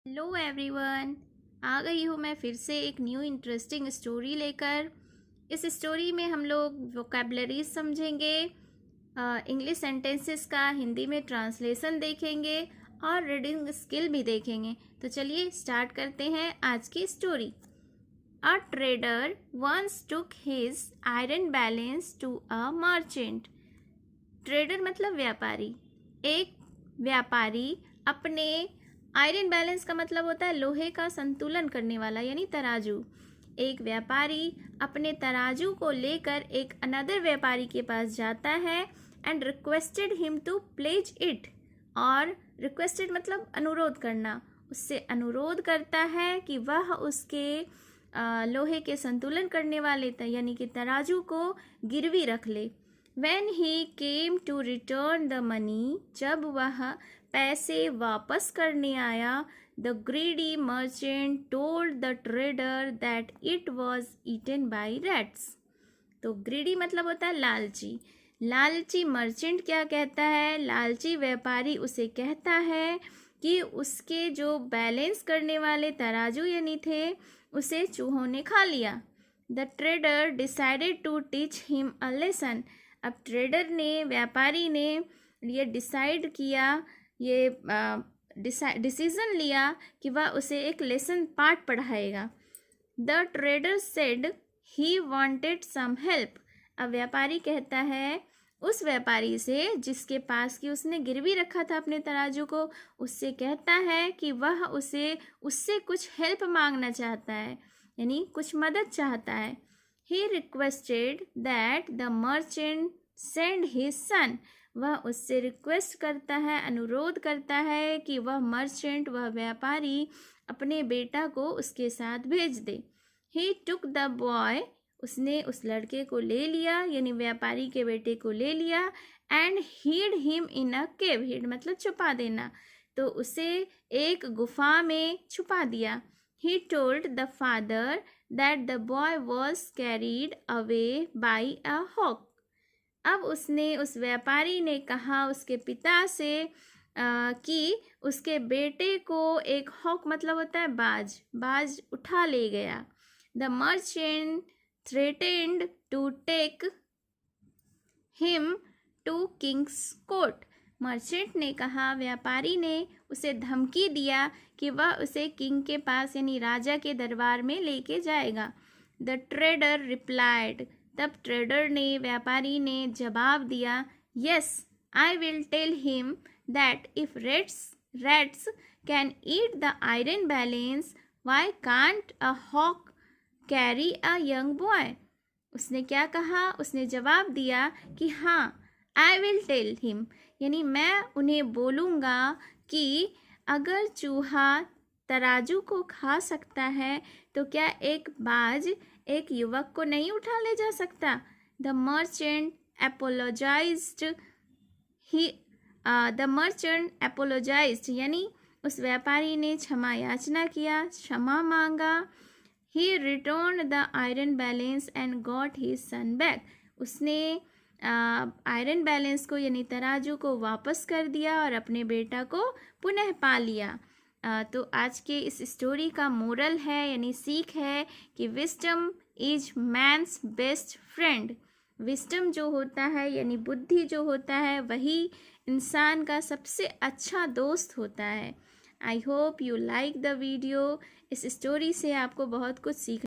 Hello everyone, आ गई हूँ मैं फिर से एक न्यू इंटरेस्टिंग स्टोरी लेकर। इस स्टोरी में हम लोग वोकेबलरीज समझेंगे, इंग्लिश सेंटेंसेस का हिंदी में ट्रांसलेशन देखेंगे और रीडिंग स्किल भी देखेंगे। तो चलिए स्टार्ट करते हैं आज की story. A trader once took his iron balance to a merchant. Trader मतलब व्यापारी। एक व्यापारी अपने आयरन बैलेंस का मतलब होता है लोहे का संतुलन करने वाला यानी तराजू। एक व्यापारी अपने तराजू को लेकर एक अनदर व्यापारी के पास जाता है and requested him to pledge it. और रिक्वेस्टेड मतलब अनुरोध करना, उससे अनुरोध करता है कि वह उसके लोहे के संतुलन करने वाले यानी कि तराजू को गिरवी रख ले। When he came to return the money, जब वह पैसे वापस करने आया, the greedy merchant told the trader that it was eaten by rats. तो greedy मतलब होता है लालची। लालची मर्चेंट क्या कहता है? लालची व्यापारी उसे कहता है कि उसके जो बैलेंस करने वाले तराजू यानी थे उसे चूहों ने खा लिया। The trader decided to teach him a lesson. अब ट्रेडर ने, व्यापारी ने ये डिसाइड किया, ये डिसीजन लिया कि वह उसे एक लेसन पाठ पढ़ाएगा। The trader said he wanted some help. अब व्यापारी कहता है उस व्यापारी से जिसके पास कि उसने गिरवी रखा था अपने तराजू को, उससे कहता है कि वह उससे कुछ हेल्प मांगना चाहता है यानी कुछ मदद चाहता है। He requested that the merchant send his son. वह उससे रिक्वेस्ट करता है, अनुरोध करता है कि वह मर्चेंट, वह व्यापारी अपने बेटा को उसके साथ भेज दे। He took the boy. उसने उस लड़के को ले लिया यानी व्यापारी के बेटे को ले लिया and hid him in a cave. hid मतलब छुपा देना, तो उसे एक गुफा में छुपा दिया। He told the father that the boy was carried away by a hawk. अब उस व्यापारी ने कहा उसके पिता से कि उसके बेटे को एक हॉक मतलब होता है बाज उठा ले गया। The merchant threatened to take him to king's court. Merchant ने कहा, व्यापारी ने उसे धमकी दिया कि वह उसे किंग के पास यानी राजा के दरबार में लेके जाएगा। The trader replied. तब ट्रेडर ने, व्यापारी ने जवाब दिया, yes I will tell him that if rats can eat the iron balance why can't a hawk carry a young boy. उसने क्या कहा? उसने जवाब दिया कि हाँ, आई विल टेल हिम यानी मैं उन्हें बोलूँगा कि अगर चूहा तराजू को खा सकता है तो क्या एक बाज एक युवक को नहीं उठा ले जा सकता. द मर्चेंट एपोलोजाइज्ड यानी उस व्यापारी ने क्षमा याचना किया, क्षमा मांगा। He returned the iron balance and got his son back. उसने आयरन बैलेंस को यानी तराजू को वापस कर दिया और अपने बेटा को पुनः पा लिया। तो आज के इस स्टोरी का मोरल है यानी सीख है कि wisdom is man's best friend. Wisdom जो होता है यानी बुद्धि जो होता है वही इंसान का सबसे अच्छा दोस्त होता है। I hope you like the video. इस स्टोरी से आपको बहुत कुछ सीख